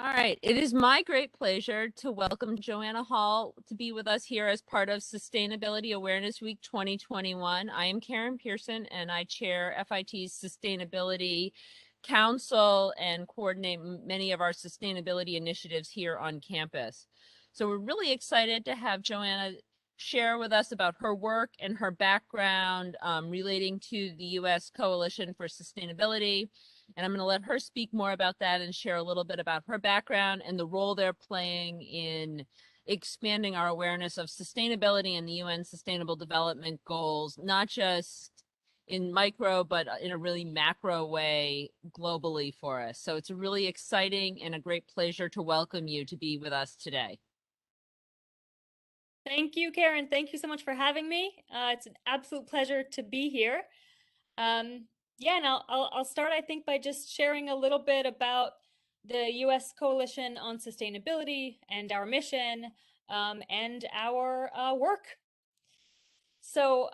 All right, it is my great pleasure to welcome Joanna Hall to be with us here as part of Sustainability Awareness Week 2021. I am Karen Pearson and I chair FIT's Sustainability Council and coordinate many of our sustainability initiatives here on campus. So we're really excited to have Joanna share with us about her work and her background relating to the U.S. Coalition for Sustainability. And I'm going to let her speak more about that and share a little bit about her background and the role they're playing in expanding our awareness of sustainability and the UN Sustainable Development Goals, not just in micro, but in a really macro way globally for us. So it's a really exciting and a great pleasure to welcome you to be with us today. Thank you, Karen. Thank you so much for having me. It's an absolute pleasure to be here. Yeah, and I'll start, I think, by just sharing a little bit about the U.S. Coalition on Sustainability and our mission and our work. So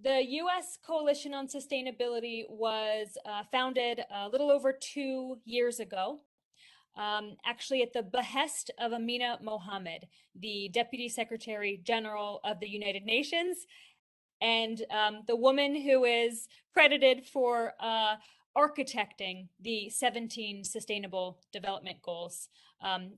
the U.S. Coalition on Sustainability was founded a little over 2 years ago. Actually at the behest of Amina Mohammed, the Deputy Secretary General of the United Nations, and the woman who is credited for architecting the 17 Sustainable Development Goals.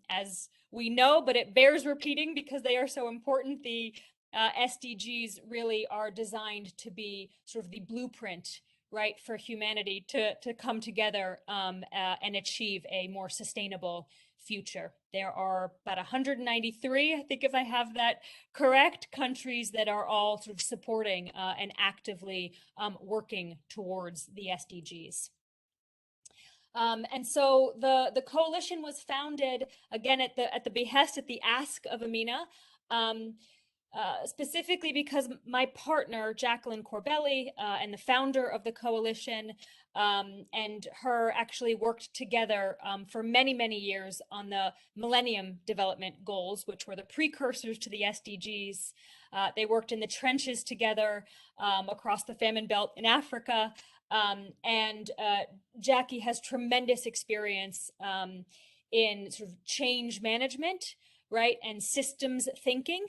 As we know, but it bears repeating because they are so important, the SDGs really are designed to be sort of the blueprint, right, for humanity to come together and achieve a more sustainable future. There are about 193, I think if I have that correct, countries that are all sort of supporting and actively working towards the SDGs. And so the coalition was founded again at the behest, at the ask of Amina. Specifically because my partner, Jacqueline Corbelli, and the founder of the coalition, and her actually worked together for many, many years on the Millennium Development Goals, which were the precursors to the SDGs. They worked in the trenches together across the famine belt in Africa. And Jackie has tremendous experience in sort of change management, right, and systems thinking.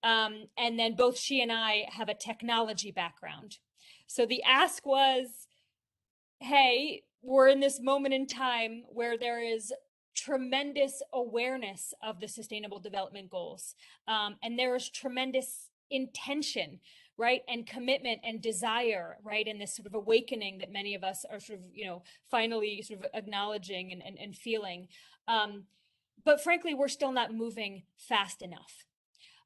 And then both she and I have a technology background. So the ask was, hey, we're in this moment in time where there is tremendous awareness of the Sustainable Development Goals. And there is tremendous intention, right, and commitment and desire, right, in this sort of awakening that many of us are sort of, finally sort of acknowledging and feeling. But frankly, we're still not moving fast enough.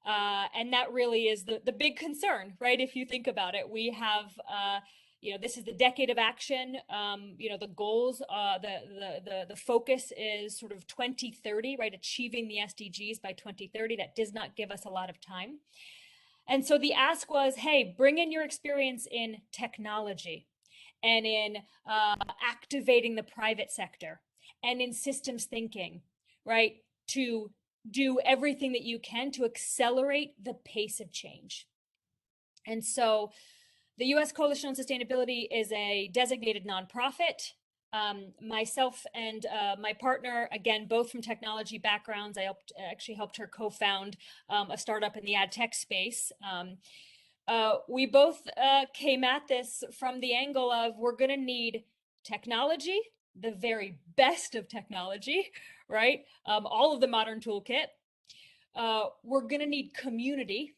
And that really is the big concern, right? If you think about it, we have, this is the decade of action. The goals, the focus is sort of 2030, right? Achieving the SDGs by 2030. That does not give us a lot of time. And so the ask was, hey, bring in your experience in technology and in activating the private sector and in systems thinking, right? To do everything that you can to accelerate the pace of change. And so the U.S. Coalition on Sustainability is a designated nonprofit. Myself and my partner, again, both from technology backgrounds, I actually helped her co-found a startup in the ad tech space. We both came at this from the angle of we're going to need technology, the very best of technology, right? All of the modern toolkit. We're going to need community.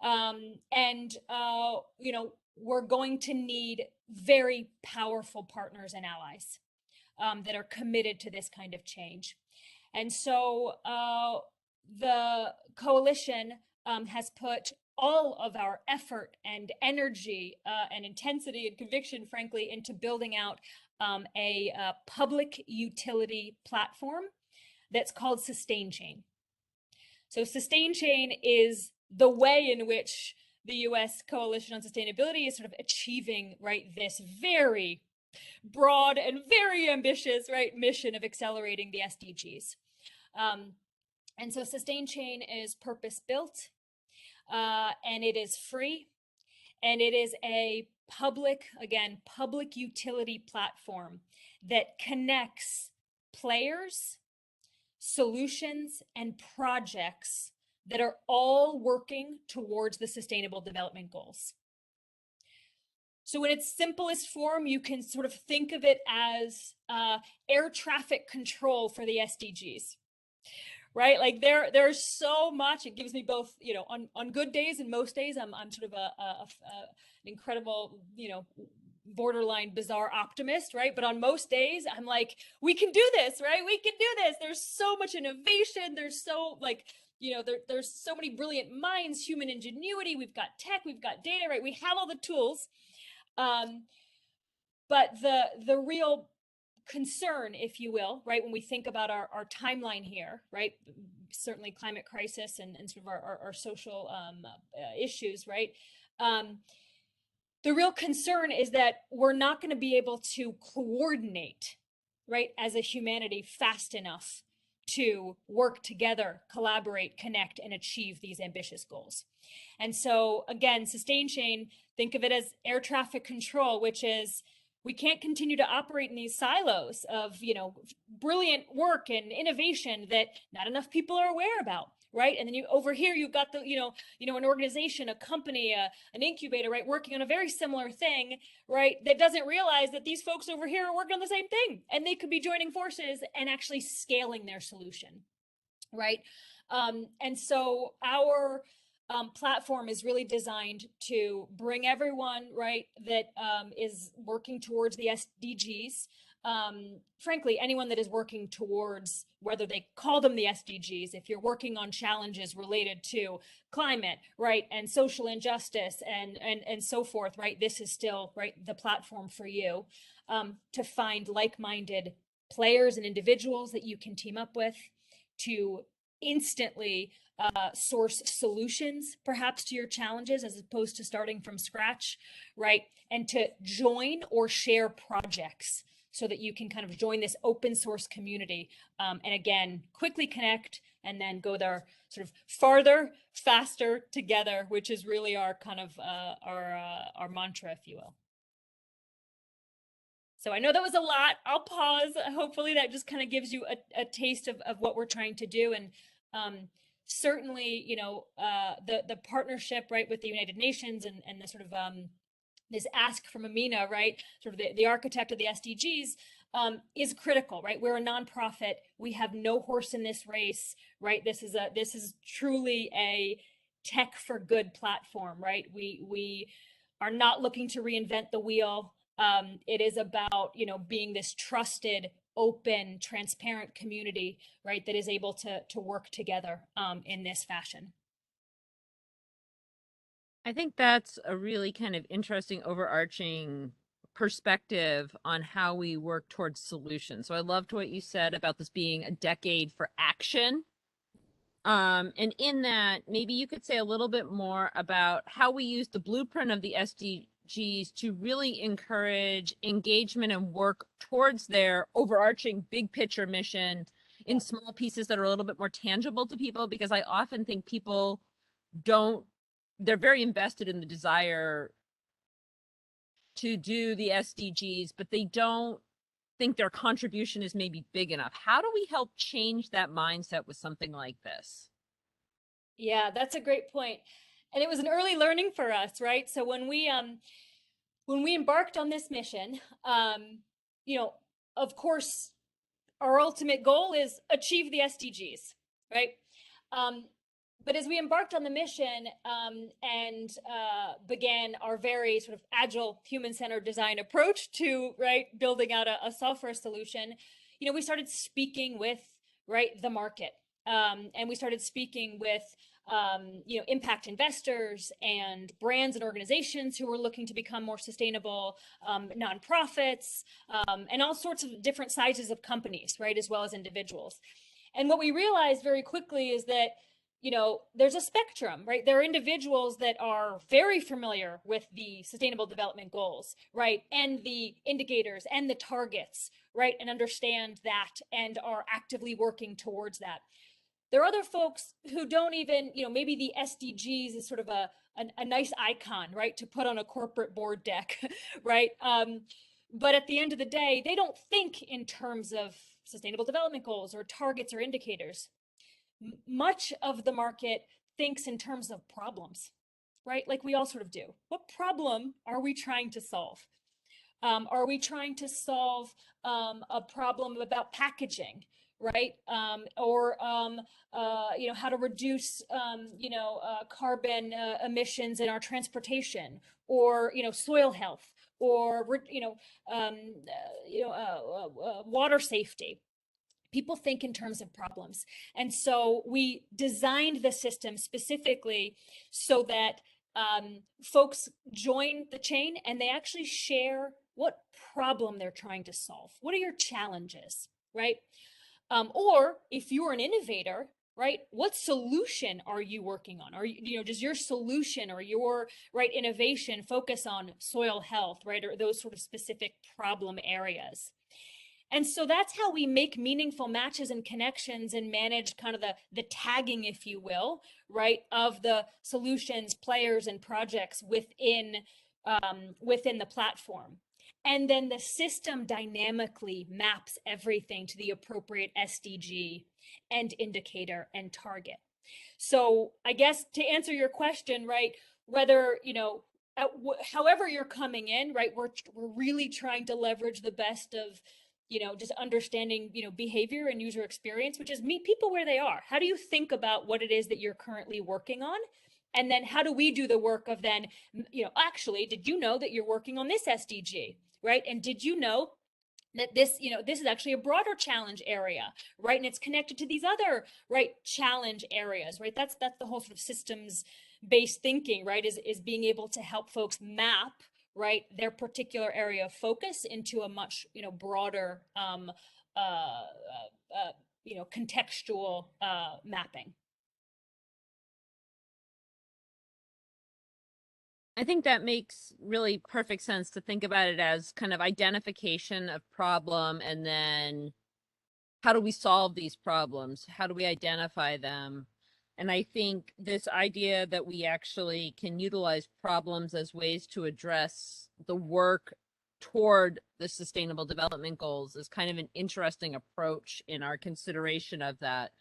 And we're going to need very powerful partners and allies that are committed to this kind of change. And so the coalition has put all of our effort and energy and intensity and conviction, frankly, into building out a public utility platform that's called SustainChain. So SustainChain is the way in which the U.S. Coalition on Sustainability is sort of achieving, right, this very broad and very ambitious, right, mission of accelerating the SDGs. And so SustainChain is purpose-built, and it is free, and it is a public utility platform that connects players, solutions, and projects that are all working towards the Sustainable Development Goals. So in its simplest form, you can sort of think of it as air traffic control for the SDGs, right? Like there's so much. It gives me both, you know, on good days and most days, I'm sort of an incredible, you know, borderline bizarre optimist, right? But on most days, I'm like, we can do this, right? We can do this. There's so much innovation. There's so like, you know, there's so many brilliant minds, human ingenuity. We've got tech, we've got data, right? We have all the tools. But the real concern, if you will, right, when we think about our timeline here, right, certainly climate crisis and sort of our social issues, right, the real concern is that we're not going to be able to coordinate, right, as a humanity fast enough to work together, collaborate, connect, and achieve these ambitious goals. And so again, SustainChain, think of it as air traffic control, which is we can't continue to operate in these silos of, you know, brilliant work and innovation that not enough people are aware about, right? And then you over here, you've got the, you know, an organization, a company, an incubator, right, working on a very similar thing, right, that doesn't realize that these folks over here are working on the same thing, and they could be joining forces and actually scaling their solution, right? And so our platform is really designed to bring everyone, right, that is working towards the SDGs. Frankly, anyone that is working towards, whether they call them the SDGs, if you're working on challenges related to climate, right, and social injustice and so forth, right, this is still, right, the platform for you to find like-minded players and individuals that you can team up with to instantly source solutions perhaps to your challenges as opposed to starting from scratch, right? And to join or share projects so that you can kind of join this open source community and again, quickly connect and then go there sort of farther, faster together, which is really our kind of our mantra, if you will. So I know that was a lot. I'll pause. Hopefully that just kind of gives you a taste of what we're trying to do. And certainly, you know, the partnership, right, with the United Nations and the sort of this ask from Amina, right, sort of the architect of the SDGs, is critical, right? We're a nonprofit. We have no horse in this race, right? This is truly a tech for good platform, right? We are not looking to reinvent the wheel. It is about, you know, being this trusted, open, transparent community, right, that is able to work together in this fashion. I think that's a really kind of interesting overarching perspective on how we work towards solutions. So I loved what you said about this being a decade for action. And in that, maybe you could say a little bit more about how we use the blueprint of the SDGs to really encourage engagement and work towards their overarching big picture mission in small pieces that are a little bit more tangible to people, because I often think people they're very invested in the desire to do the SDGs, but they don't think their contribution is maybe big enough. How do we help change that mindset with something like this? Yeah, that's a great point. And it was an early learning for us, right? So when we embarked on this mission, you know, of course, our ultimate goal is achieve the SDGs, right? But as we embarked on the mission and began our very sort of agile human-centered design approach to, right, building out a software solution, you know, we started speaking with, right, the market. And we started speaking with, you know, impact investors and brands and organizations who were looking to become more sustainable, nonprofits, and all sorts of different sizes of companies, right, as well as individuals. And what we realized very quickly is that, you know, there's a spectrum, right? There are individuals that are very familiar with the Sustainable Development Goals, right? And the indicators and the targets, right? And understand that and are actively working towards that. There are other folks who don't even, you know, maybe the SDGs is sort of a nice icon, right, to put on a corporate board deck, right? But at the end of the day, they don't think in terms of sustainable development goals or targets or indicators, much of the market thinks in terms of problems, right? Like we all sort of do. What problem are we trying to solve? Are we trying to solve a problem about packaging, right? How to reduce, carbon emissions in our transportation, or soil health, or water safety. People think in terms of problems. And so we designed the system specifically so that folks join the chain and they actually share what problem they're trying to solve. What are your challenges, right? Or if you're an innovator, right, what solution are you working on? Are you, does your solution or your innovation focus on soil health, right, or those sort of specific problem areas? And so that's how we make meaningful matches and connections and manage kind of the tagging, if you will, right, of the solutions, players, and projects within the platform. And then the system dynamically maps everything to the appropriate SDG and indicator and target. So I guess to answer your question, right, whether, however you're coming in, right, we're really trying to leverage the best of, just understanding, behavior and user experience, which is meet people where they are. How do you think about what it is that you're currently working on? And then how do we do the work of then, actually, did you know that you're working on this SDG, right? And did you know that this is actually a broader challenge area, right? And it's connected to these other, right, challenge areas, right? That's the whole sort of systems based thinking, right, is being able to help folks map, right, their particular area of focus into a much broader contextual mapping. I think that makes really perfect sense to think about it as kind of identification of problem, and then how do we solve these problems? How do we identify them? And I think this idea that we actually can utilize problems as ways to address the work toward the sustainable development goals is kind of an interesting approach in our consideration of that.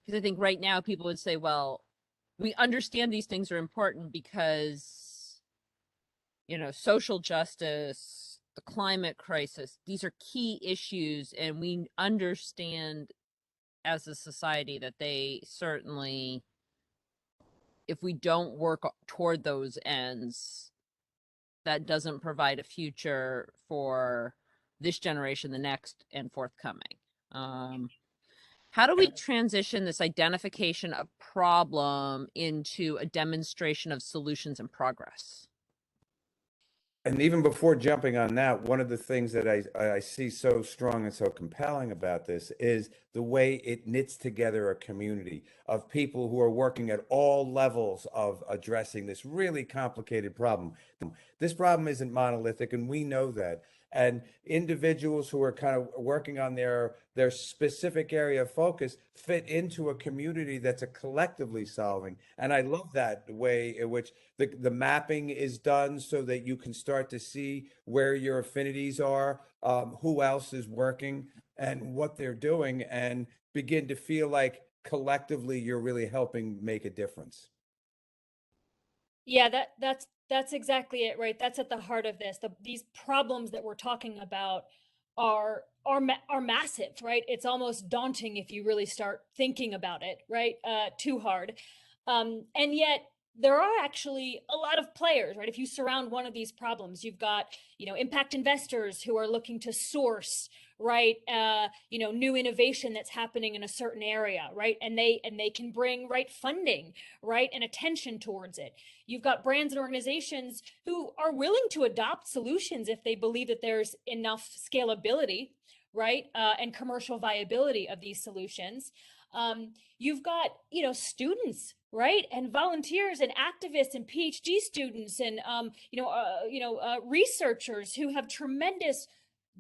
Because I think right now people would say, well, we understand these things are important because social justice, the climate crisis, these are key issues, and we understand as a society that they certainly, if we don't work toward those ends, that doesn't provide a future for this generation, the next, and forthcoming. How do we transition this identification of problem into a demonstration of solutions and progress? And even before jumping on that, one of the things that I see so strong and so compelling about this is the way it knits together a community of people who are working at all levels of addressing this really complicated problem. This problem isn't monolithic, and we know that. And individuals who are kind of working on their specific area of focus fit into a community that's a collectively solving. And I love that way in which the mapping is done so that you can start to see where your affinities are, who else is working and what they're doing, and begin to feel like collectively you're really helping make a difference. Yeah, that's exactly it, right? That's at the heart of this. These problems that we're talking about are massive, right? It's almost daunting if you really start thinking about it, right? Too hard. And yet there are actually a lot of players, right? If you surround one of these problems, you've got, impact investors who are looking to source, right, new innovation that's happening in a certain area, right? And they can bring right funding, right, and attention towards it. You've got brands and organizations who are willing to adopt solutions if they believe that there's enough scalability, right, and commercial viability of these solutions. You've got, students, right, and volunteers and activists and PhD students and, researchers who have tremendous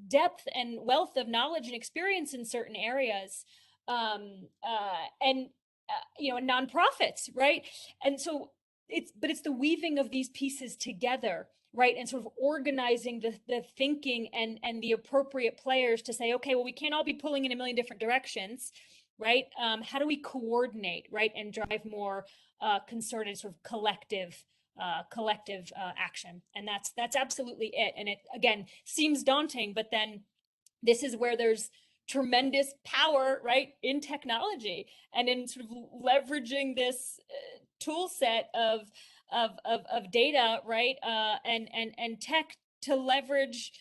depth and wealth of knowledge and experience in certain areas, and nonprofits, right? And so it's the weaving of these pieces together, right? And sort of organizing the thinking and the appropriate players to say, okay, well, we can't all be pulling in a million different directions, right? How do we coordinate, right? And drive more concerted sort of collective action. And that's absolutely it. And it, again, seems daunting, but then this is where there's tremendous power, right, in technology and in sort of leveraging this tool set of data, right, and tech to leverage,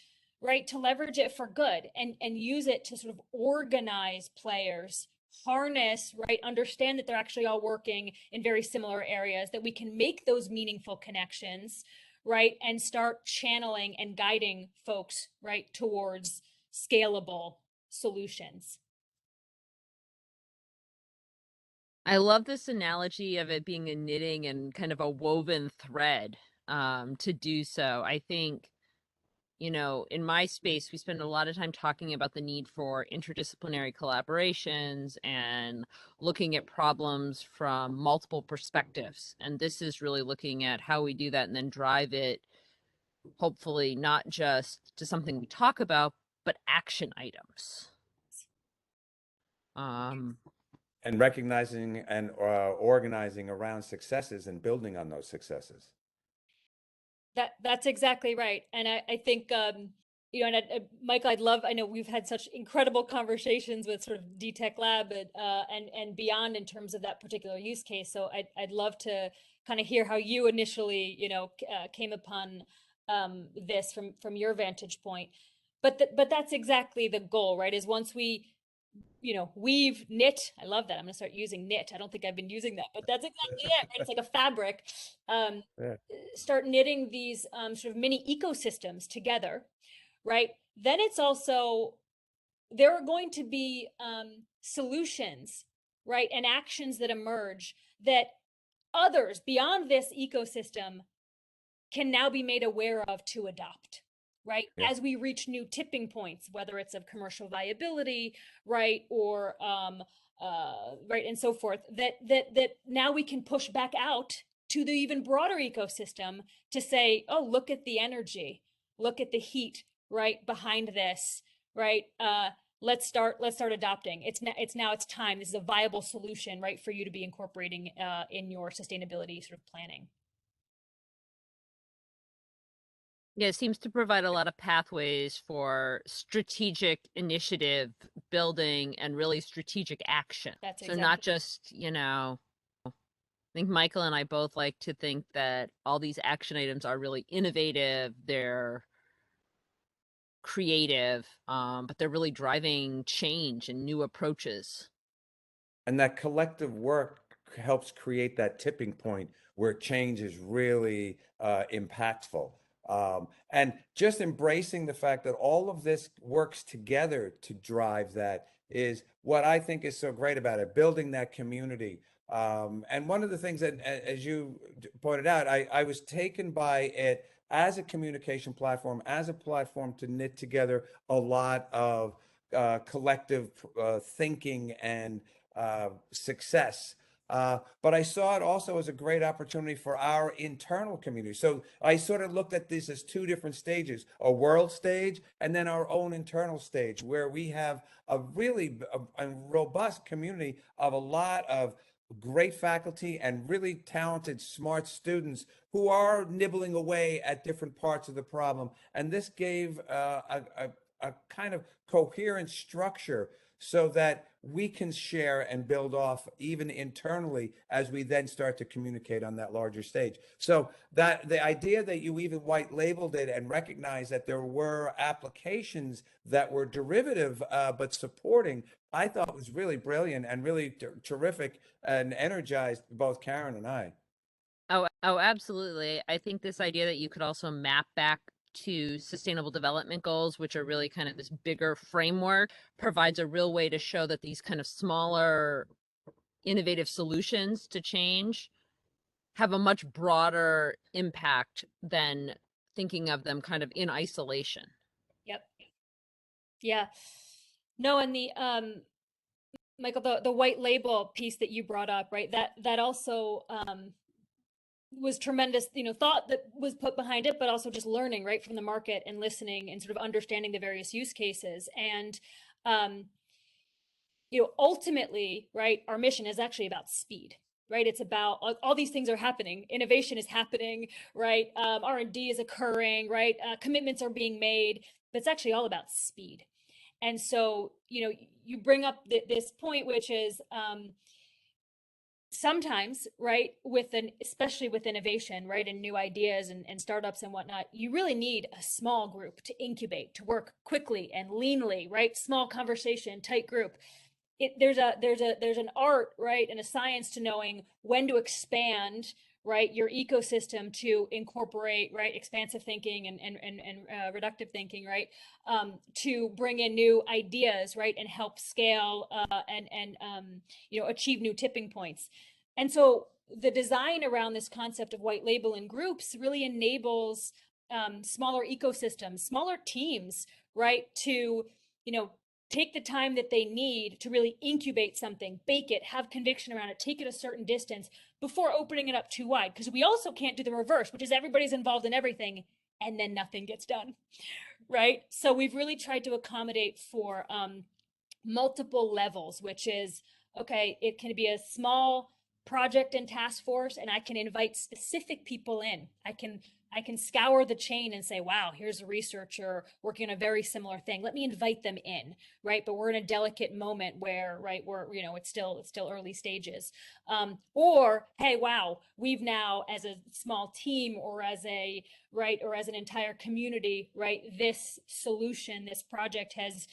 right, to leverage it for good and use it to sort of organize players, harness, right, understand that they're actually all working in very similar areas, that we can make those meaningful connections, right, and start channeling and guiding folks, right, towards scalable solutions. I love this analogy of it being a knitting and kind of a woven thread to do so. I think, you know, in my space, we spend a lot of time talking about the need for interdisciplinary collaborations and looking at problems from multiple perspectives. And this is really looking at how we do that and then drive it, hopefully, not just to something we talk about, but action items. And recognizing and organizing around successes and building on those successes. That's exactly right. And I think, you know, and Michael, I know we've had such incredible conversations with sort of D-Tech Lab and beyond in terms of that particular use case. So I'd love to kind of hear how you initially, you know, came upon this from your vantage point. But that's exactly the goal, right? Is once we, you know, weave, knit. I love that. I'm going to start using knit. I don't think I've been using that, but that's exactly it. Right? It's like a fabric. Yeah. Start knitting these sort of mini ecosystems together, right? Then it's also, there are going to be solutions, right? And actions that emerge that others beyond this ecosystem can now be made aware of to adopt, right? Yeah. As we reach new tipping points, whether it's of commercial viability, right, or right, and so forth, that now we can push back out to the even broader ecosystem to say, oh, look at the energy, look at the heat, right, behind this, right? Let's start adopting. It's time. This is a viable solution, right, for you to be incorporating in your sustainability sort of planning. Yeah, it seems to provide a lot of pathways for strategic initiative building and really strategic action. That's So not exactly. just, you know, I think Michael and I both like to think that all these action items are really innovative, they're creative, but they're really driving change and new approaches. And that collective work helps create that tipping point where change is really impactful. And just embracing the fact that all of this works together to drive that is what I think is so great about it, building that community. And one of the things that, as you pointed out, I was taken by it as a communication platform, as a platform to knit together a lot of collective thinking and success. But I saw it also as a great opportunity for our internal community. So I sort of looked at this as two different stages, a world stage and then our own internal stage, where we have a really a robust community of a lot of great faculty and really talented, smart students who are nibbling away at different parts of the problem. And this gave a kind of coherent structure so that we can share and build off even internally as we then start to communicate on that larger stage. So that the idea that you even white labeled it and recognized that there were applications that were derivative but supporting, I thought was really brilliant and really terrific and energized both Karen and I. Oh, absolutely. I think this idea that you could also map back to sustainable development goals, which are really kind of this bigger framework, provides a real way to show that these kind of smaller, innovative solutions to change have a much broader impact than thinking of them kind of in isolation. Yep. Yeah. No, and the Michael, the white label piece that you brought up, right? That also was tremendous, thought that was put behind it, but also just learning right from the market and listening and sort of understanding the various use cases. And, ultimately, right, our mission is actually about speed, right? It's about all these things are happening. Innovation is happening, right? R&D is occurring, right? Commitments are being made, but it's actually all about speed. And so, you bring up this point, which is, sometimes, right, especially with innovation, right, and new ideas and startups and whatnot, you really need a small group to incubate, to work quickly and leanly, right? Small conversation, tight group. There's an art, right, and a science to knowing when to expand, right, your ecosystem to incorporate, right, expansive thinking and reductive thinking, right, to bring in new ideas, right, and help scale and achieve new tipping points. And so the design around this concept of white label and groups really enables smaller ecosystems, smaller teams, right, to take the time that they need to really incubate something, bake it, have conviction around it, take it a certain distance before opening it up too wide. Because we also can't do the reverse, which is everybody's involved in everything and then nothing gets done, right? So we've really tried to accommodate for multiple levels, which is, okay, it can be a small project and task force, and I can invite specific people in. I can scour the chain and say, wow, here's a researcher working on a very similar thing. Let me invite them in, right? But we're in a delicate moment where, right, it's still early stages. Or, hey, wow, we've now, as a small team or as an entire community, right, this solution, this project has,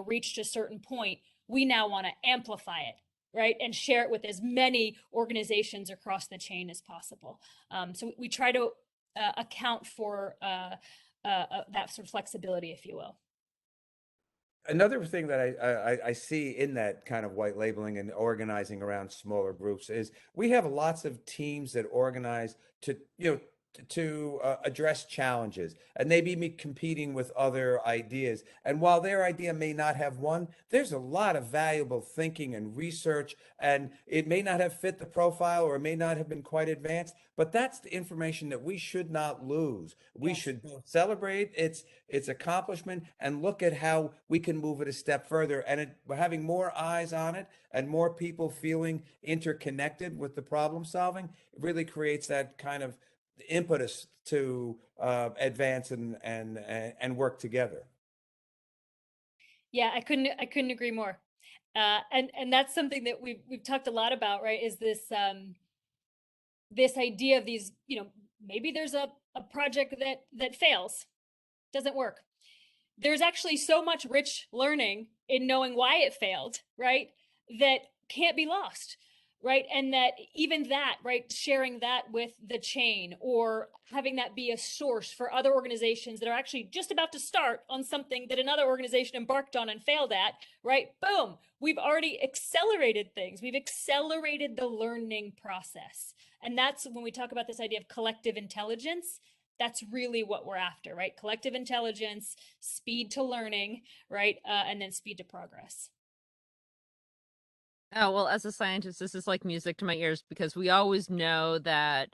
reached a certain point. We now want to amplify it, right, and share it with as many organizations across the chain as possible. So we try to account for that sort of flexibility, if you will. Another thing that I see in that kind of white labeling and organizing around smaller groups is we have lots of teams that organize to, address challenges, and they be competing with other ideas. And while their idea may not have won, there's a lot of valuable thinking and research, and it may not have fit the profile or it may not have been quite advanced, but that's the information that we should not lose. We Yes. should celebrate its accomplishment and look at how we can move it a step further. And having more eyes on it and more people feeling interconnected with the problem solving really creates that kind of impetus to advance and work together. Yeah, I couldn't agree more. And that's something that we've talked a lot about, right? Is this idea of these, maybe there's a project that fails, doesn't work. There's actually so much rich learning in knowing why it failed, right, that can't be lost, right? And that even that, right, sharing that with the chain or having that be a source for other organizations that are actually just about to start on something that another organization embarked on and failed at, right? Boom, we've already accelerated things. We've accelerated the learning process. And that's when we talk about this idea of collective intelligence. That's really what we're after, right? Collective intelligence, speed to learning, right? And then speed to progress. Oh, well, as a scientist, this is like music to my ears because we always know that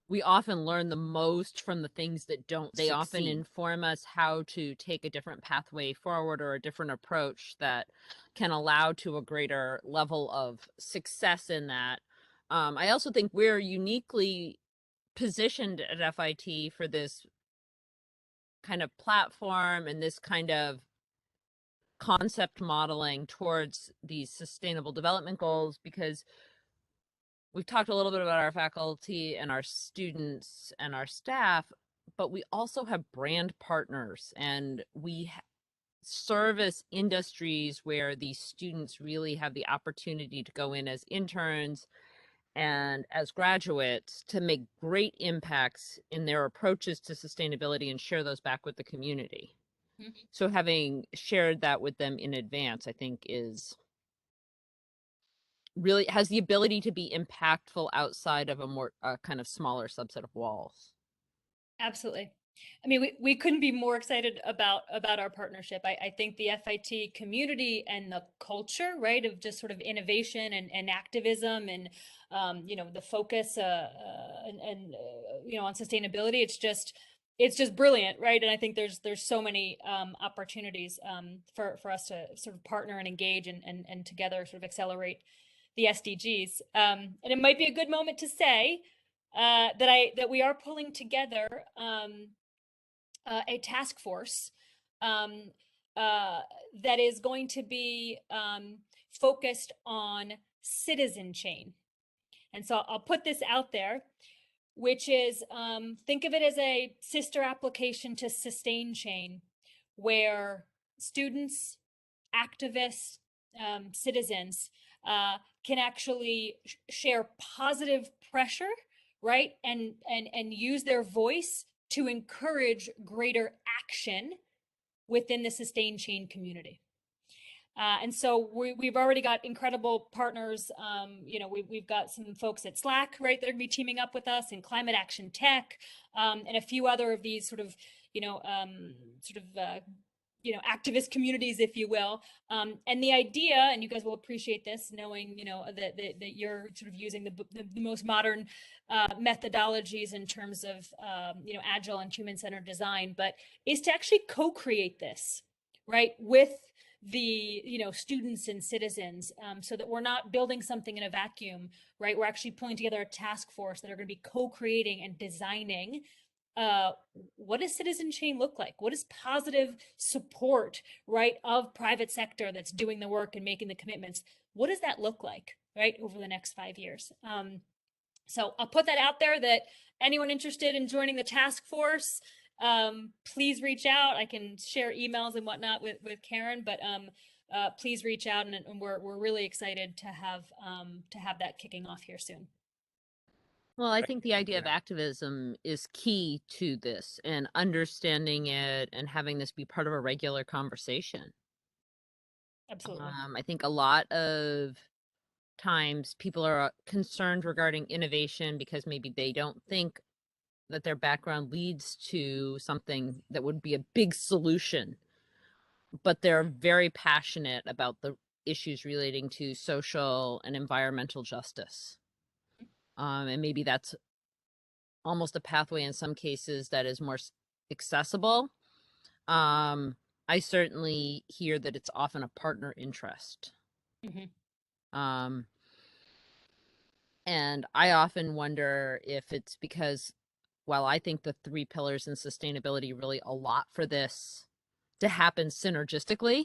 we often learn the most from the things that don't they often Succeed. inform us how to take a different pathway forward or a different approach that can allow to a greater level of success in that. I also think we're uniquely positioned at FIT for this kind of platform and this kind of concept modeling towards these sustainable development goals because we've talked a little bit about our faculty and our students and our staff, but we also have brand partners and we service industries where these students really have the opportunity to go in as interns and as graduates to make great impacts in their approaches to sustainability and share those back with the community. Mm-hmm. So having shared that with them in advance, I think is really has the ability to be impactful outside of a more kind of smaller subset of walls. Absolutely. I mean, we couldn't be more excited about our partnership. I think the FIT community and the culture, right, of just sort of innovation and activism and, the focus on sustainability. It's just brilliant, right? And I think there's so many opportunities for us to sort of partner and engage and together sort of accelerate the SDGs. And it might be a good moment to say that we are pulling together a task force that is going to be focused on SustainChain. And so I'll put this out there, which is think of it as a sister application to SustainChain, where students, activists, citizens can actually share positive pressure, right? And use their voice to encourage greater action within the SustainChain community. And so we've already got incredible partners. We've got some folks at Slack, right, that are going to be teaming up with us, in Climate Action Tech, and a few other of these sort of activist communities, if you will. And the idea, and you guys will appreciate this, knowing that you're sort of using the most modern methodologies in terms of agile and human-centered design, but is to actually co-create this, right, with the students and citizens, so that we're not building something in a vacuum, right? We're actually pulling together a task force that are going to be co-creating and designing what does SustainChain look like? What is positive support, right, of private sector that's doing the work and making the commitments? What does that look like, right, over the next 5 years? So I'll put that out there, that anyone interested in joining the task force, please reach out. I can share emails and whatnot with Karen, but please reach out, and we're really excited to have that kicking off here soon. Well, I think the idea of activism is key to this, and understanding it and having this be part of a regular conversation. Absolutely. I think a lot of times people are concerned regarding innovation because maybe they don't think that their background leads to something that would be a big solution, but they're very passionate about the issues relating to social and environmental justice. And maybe that's almost a pathway in some cases that is more accessible. I certainly hear that it's often a partner interest. Mm-hmm. And I often wonder if it's because, while I think the 3 pillars in sustainability really allot for this to happen synergistically,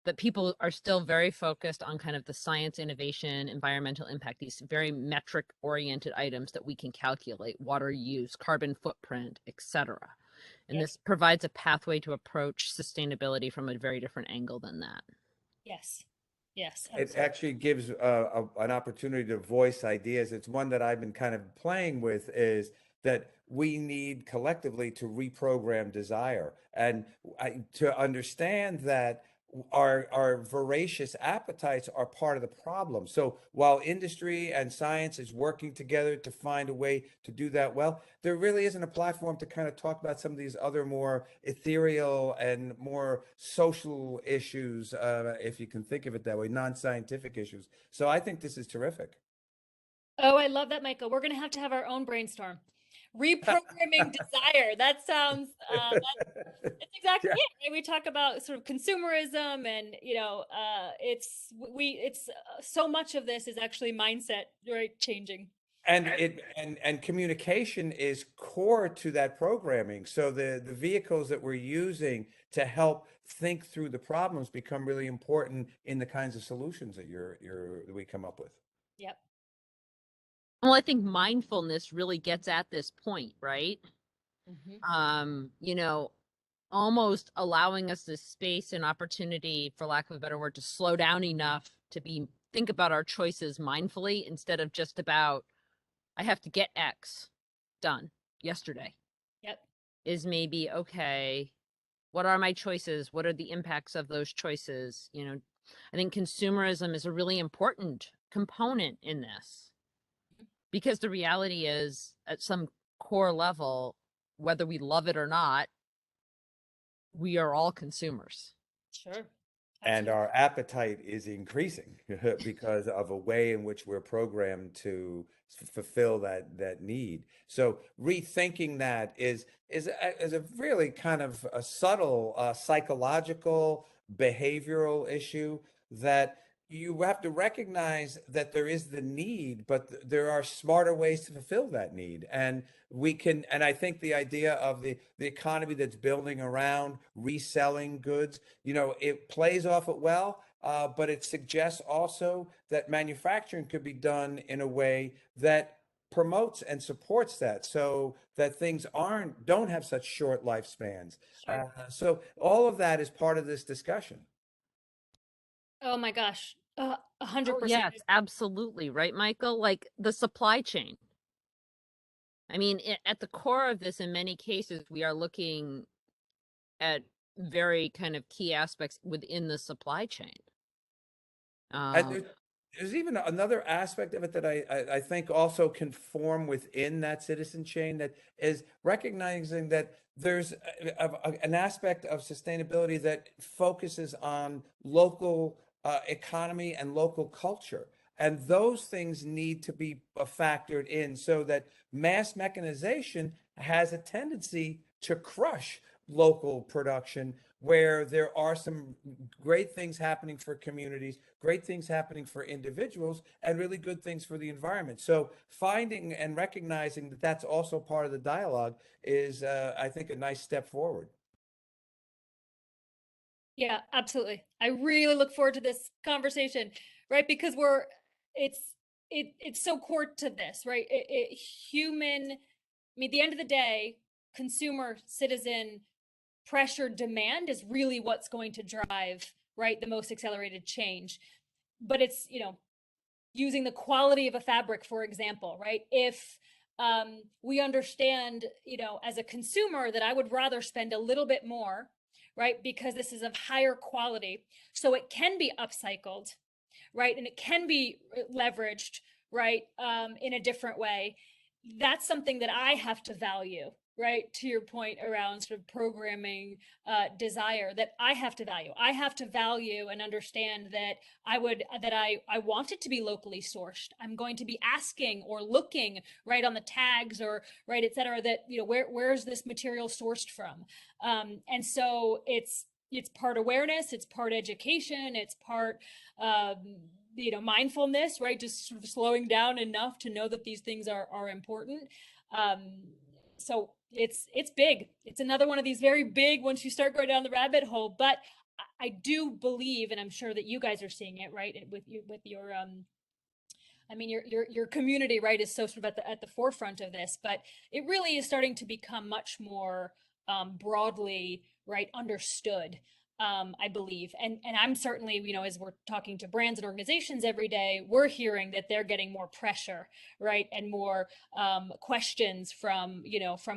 that people are still very focused on kind of the science, innovation, environmental impact, these very metric oriented items that we can calculate: water use, carbon footprint, etc. And this provides a pathway to approach sustainability from a very different angle than that. Yes. Yes. It actually gives an opportunity to voice ideas. It's one that I've been kind of playing with, is that we need collectively to reprogram desire, and to understand that our voracious appetites are part of the problem. So while industry and science is working together to find a way to do that well, there really isn't a platform to kind of talk about some of these other more ethereal and more social issues, if you can think of it that way, non-scientific issues. So I think this is terrific. Oh, I love that, Michael. We're going to have our own brainstorm. Reprogramming desire. That sounds, that's exactly it. Right? We talk about sort of consumerism, and it's so much of this is actually mindset, right, changing. And communication is core to that programming. So the vehicles that we're using to help think through the problems become really important in the kinds of solutions that we come up with. Yep. Well, I think mindfulness really gets at this point, right? Mm-hmm. Almost allowing us this space and opportunity, for lack of a better word, to slow down enough to think about our choices mindfully, instead of just about, I have to get X done yesterday. Yep. Is maybe, okay, what are my choices? What are the impacts of those choices? I think consumerism is a really important component in this, because the reality is, at some core level, whether we love it or not, we are all consumers. Sure. and Absolutely. our appetite is increasing because of a way in which we're programmed to fulfill that need. So rethinking that is a really kind of a subtle psychological behavioral issue that you have to recognize that there is the need, but there are smarter ways to fulfill that need. And we can, and I think the idea of the economy that's building around reselling goods, it plays off it well, but it suggests also that manufacturing could be done in a way that promotes and supports that, so that things don't have such short lifespans. Sure. So all of that is part of this discussion. Oh my gosh. A hundred Oh, percent. yes, absolutely. Right, Michael? Like the supply chain. I mean, at the core of this, in many cases, we are looking at very kind of key aspects within the supply chain. And Um, there's even another aspect of it that I think also can form within that citizen chain, that is recognizing that there's an aspect of sustainability that focuses on local economy and local culture. And those things need to be factored in, so that mass mechanization has a tendency to crush local production, where there are some great things happening for communities, great things happening for individuals, and really good things for the environment. So finding and recognizing that that's also part of the dialogue is, I think, a nice step forward. Yeah, absolutely. I really look forward to this conversation, right? Because it's it's so core to this, right? Human, I mean, at the end of the day, consumer, citizen, pressure, demand is really what's going to drive, right, the most accelerated change. But it's, using the quality of a fabric, for example, right? If we understand, as a consumer, that I would rather spend a little bit more, right, because this is of higher quality, so it can be upcycled, right, and it can be leveraged, right, in a different way. That's something that I have to value, right, to your point around sort of programming desire, that I have to value. I have to value and understand that I want it to be locally sourced. I'm going to be asking or looking, right, on the tags, or right, et cetera, that where is this material sourced from. And so it's part awareness, it's part education, it's part mindfulness, right, just sort of slowing down enough to know that these things are important. um it's big. It's another one of these very big, once you start going down the rabbit hole. But I do believe, and I'm sure that you guys are seeing it, right, with your I mean, your community, right, is so sort of at the forefront of this, but it really is starting to become much more broadly, right, understood. I believe, and I'm certainly, as we're talking to brands and organizations every day, we're hearing that they're getting more pressure, right, and more questions from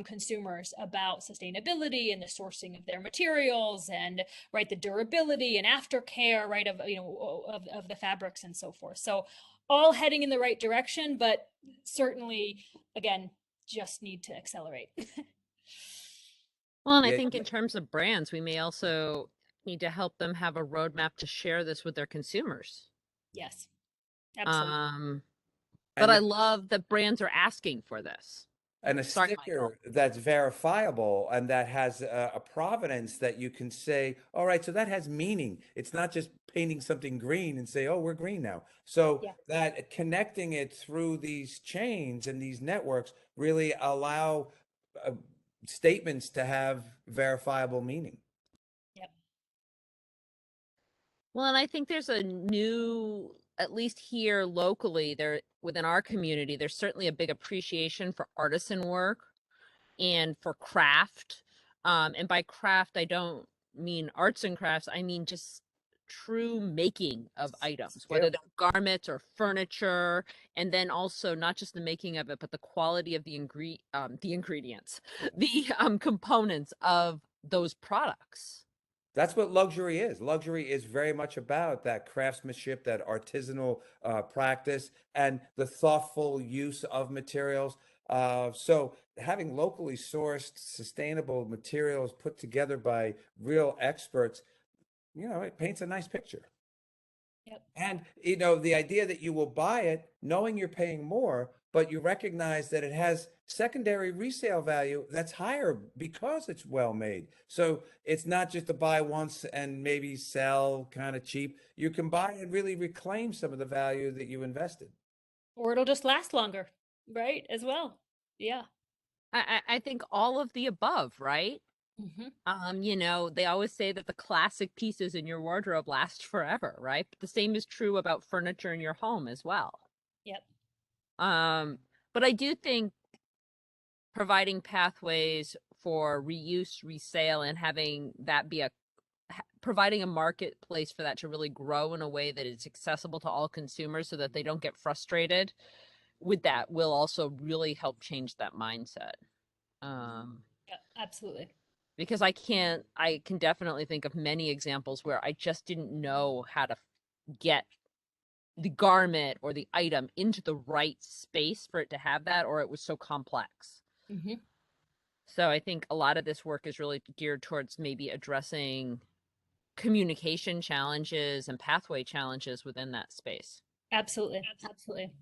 consumers about sustainability and the sourcing of their materials, and right, the durability and aftercare, right, of the fabrics and so forth. So all heading in the right direction, but certainly, again, just need to accelerate. well, and I Yeah, think in terms of brands, we may also need to help them have a roadmap to share this with their consumers. Yes, absolutely. Um, but and I the love that brands are asking for this. and a Sorry, Michael. sticker that's verifiable and that has a provenance that you can say, all right, so that has meaning. It's not just painting something green and say, oh, we're green now. So Yeah. that connecting it through these chains and these networks really allow uh, statements to have verifiable meaning. Yep. Well, and I think there's a new, at least here locally, there within our community, there's certainly a big appreciation for artisan work and for craft. And by craft, I don't mean arts and crafts, I mean just true making of items, whether Skill. they're garments or furniture, and then also not just the making of it, but the quality of the ingredients, the components of those products. That's what luxury is. Luxury is very much about that craftsmanship, that artisanal practice, and the thoughtful use of materials. So having locally sourced, sustainable materials put together by real experts it paints a nice picture. Yep. And, the idea that you will buy it knowing you're paying more, but you recognize that it has secondary resale value that's higher because it's well made. So it's not just a buy once and maybe sell kind of cheap. You can buy and really reclaim some of the value that you invested. Or it'll just last longer, right? As well. Yeah. I think all of the above, right? They always say that the classic pieces in your wardrobe last forever, right? But the same is true about furniture in your home as well. Yep. But I do think providing pathways for reuse, resale, and having that be providing a marketplace for that to really grow in a way that is accessible to all consumers so that they don't get frustrated with that will also really help change that mindset. Yeah, absolutely. Because I can definitely think of many examples where I just didn't know how to get the garment or the item into the right space for it to have that, or it was so complex. So I think a lot of this work is really geared towards maybe addressing communication challenges and pathway challenges within that space. Absolutely. Absolutely.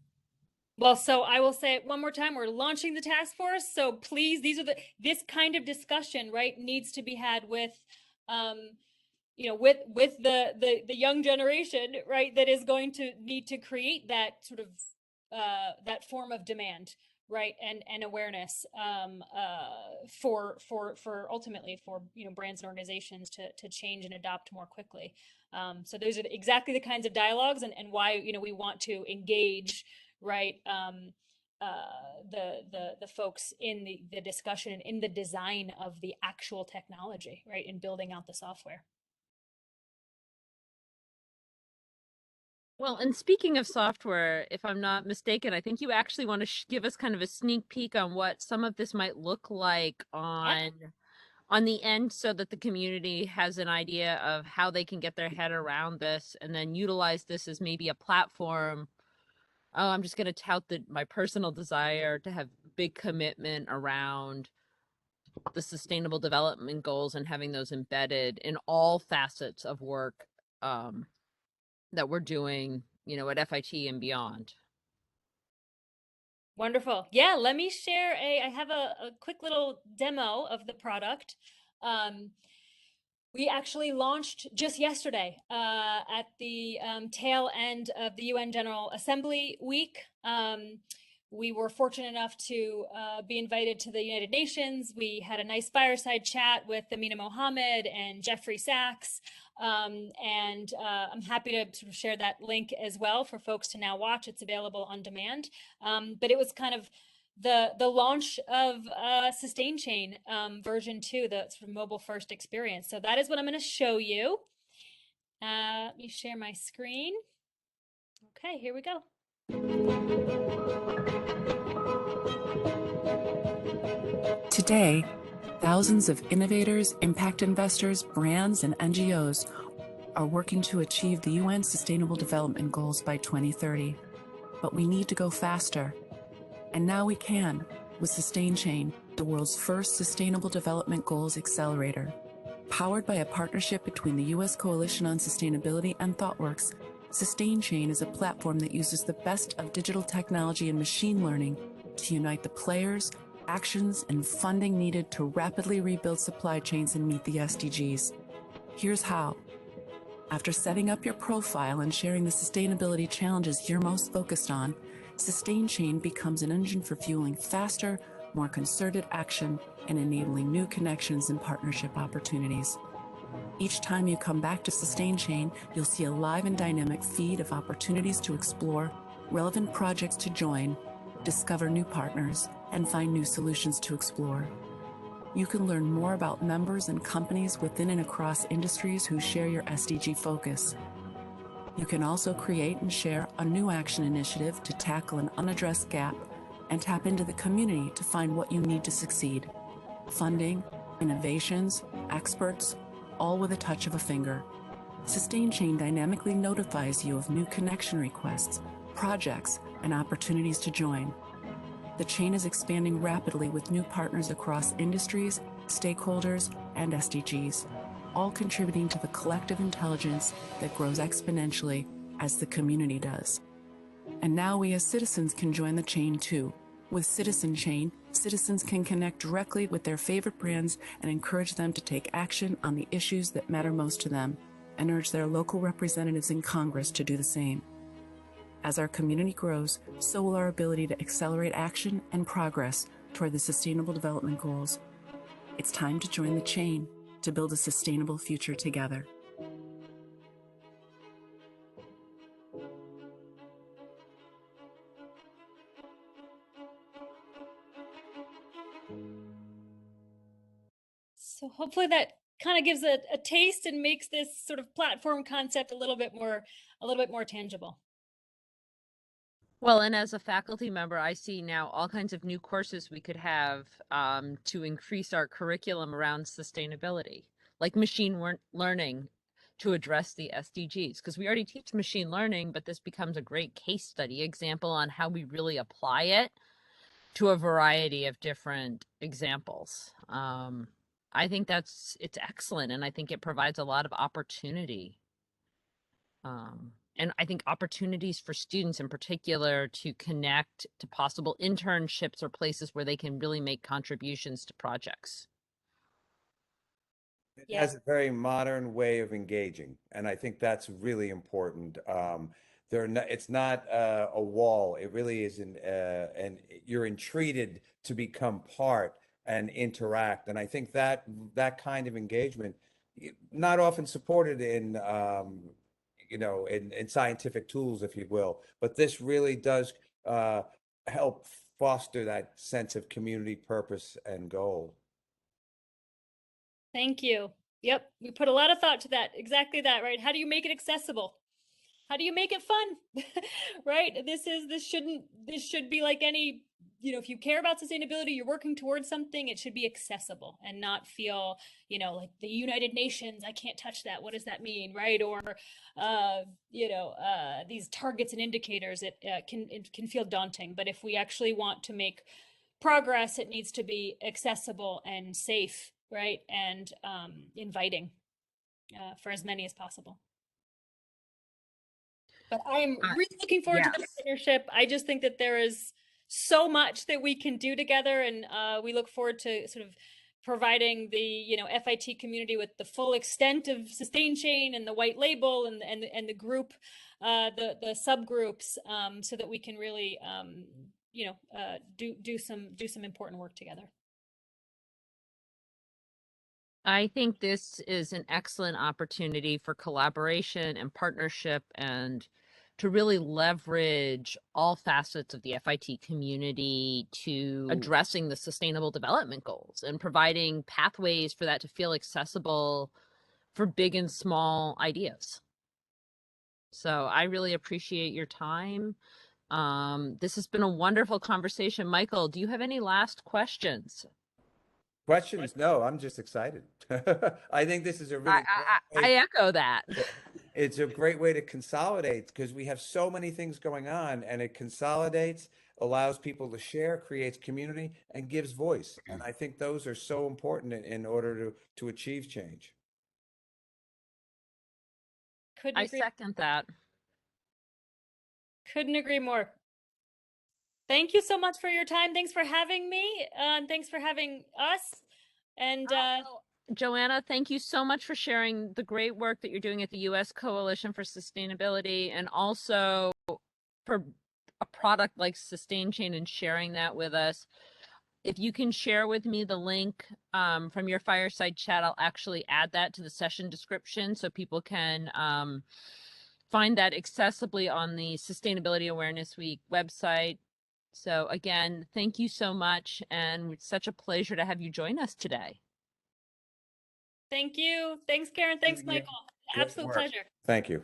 Well, so I will say it one more time, we're launching the task force. So please, this kind of discussion, right, needs to be had with, with the young generation, right, that is going to need to create that sort of, that form of demand, right, and awareness, for ultimately for, brands and organizations to change and adopt more quickly. So those are exactly the kinds of dialogues and why, we want to engage, right, the folks in the discussion and in the design of the actual technology, right, in building out the software. Well, and speaking of software, if I'm not mistaken, I think you actually want to give us kind of a sneak peek on what some of this might look like on the end so that the community has an idea of how they can get their head around this and then utilize this as maybe a platform. Oh, I'm just going to tout my personal desire to have big commitment around the sustainable development goals and having those embedded in all facets of work that we're doing, at FIT and beyond. Wonderful. Yeah, let me share I have a quick little demo of the product. We actually launched just yesterday at the tail end of the UN General Assembly week. We were fortunate enough to be invited to the United Nations. We had a nice fireside chat with Amina Mohammed and Jeffrey Sachs. And I'm happy to sort of share that link as well for folks to now watch. It's available on demand. But it was kind of the launch of SustainChain version 2, the sort of mobile first experience. So that is what I'm going to show you. Let me share my screen. Okay, here we go. Today, thousands of innovators, impact investors, brands, and NGOs are working to achieve the UN Sustainable Development Goals by 2030. But we need to go faster. And now we can with SustainChain, the world's first Sustainable Development Goals accelerator. Powered by a partnership between the U.S. Coalition on Sustainability and ThoughtWorks, SustainChain is a platform that uses the best of digital technology and machine learning to unite the players, actions, and funding needed to rapidly rebuild supply chains and meet the SDGs. Here's how. After setting up your profile and sharing the sustainability challenges you're most focused on, SustainChain becomes an engine for fueling faster, more concerted action and enabling new connections and partnership opportunities. Each time you come back to SustainChain, you'll see a live and dynamic feed of opportunities to explore, relevant projects to join, discover new partners, and find new solutions to explore. You can learn more about members and companies within and across industries who share your SDG focus. You can also create and share a new action initiative to tackle an unaddressed gap and tap into the community to find what you need to succeed. Funding, innovations, experts, all with a touch of a finger. SustainChain dynamically notifies you of new connection requests, projects, and opportunities to join. The chain is expanding rapidly with new partners across industries, stakeholders, and SDGs, all contributing to the collective intelligence that grows exponentially as the community does. And now we as citizens can join the chain too. With SustainChain, citizens can connect directly with their favorite brands and encourage them to take action on the issues that matter most to them, and urge their local representatives in Congress to do the same. As our community grows, so will our ability to accelerate action and progress toward the Sustainable Development Goals. It's time to join the chain to build a sustainable future together. So hopefully that kind of gives a taste and makes this sort of platform concept a little bit more tangible. Well, and as a faculty member, I see now all kinds of new courses we could have to increase our curriculum around sustainability, like machine learning to address the SDGs, because we already teach machine learning, but this becomes a great case study example on how we really apply it to a variety of different examples. I think it's excellent, and I think it provides a lot of opportunity. And I think opportunities for students in particular to connect to possible internships or places where they can really make contributions to projects. It has a very modern way of engaging, and I think that's really important. It's not a wall. It really is and you're entreated to become part and interact. And I think that kind of engagement, not often supported in in scientific tools, if you will, but this really does help foster that sense of community purpose and goal. Thank you. Yep, we put a lot of thought to that. Exactly that, right? How do you make it accessible? How do you make it fun? Right? This should be like any, if you care about sustainability, you're working towards something, it should be accessible and not feel, like the United Nations, I can't touch that. What does that mean? Right? Or, these targets and indicators, it can feel daunting. But if we actually want to make progress, it needs to be accessible and safe, right? And inviting for as many as possible. But I am really looking forward to the partnership. I just think that there is so much that we can do together, and we look forward to sort of providing the FIT community with the full extent of SustainChain and the white label and the group, the subgroups, so that we can really do some important work together. I think this is an excellent opportunity for collaboration and partnership, and to really leverage all facets of the FIT community to addressing the Sustainable Development Goals and providing pathways for that to feel accessible for big and small ideas. So I really appreciate your time. This has been a wonderful conversation. Michael, do you have any last questions? Questions? No, I'm just excited. I think this is a really I echo that. It's a great way to consolidate, because we have so many things going on, and it consolidates, allows people to share, creates community, and gives voice. And I think those are so important in order to achieve change. I second that. Couldn't agree more. Thank you so much for your time. Thanks for having me. And thanks for having us. And Joanna, thank you so much for sharing the great work that you're doing at the U.S. Coalition for Sustainability, and also for a product like SustainChain and sharing that with us. If you can share with me the link from your fireside chat, I'll actually add that to the session description so people can find that accessibly on the Sustainability Awareness Week website. So again, thank you so much, and it's such a pleasure to have you join us today. Thank you. Thanks, Karen. Thanks, Michael. Absolute pleasure. Thank you.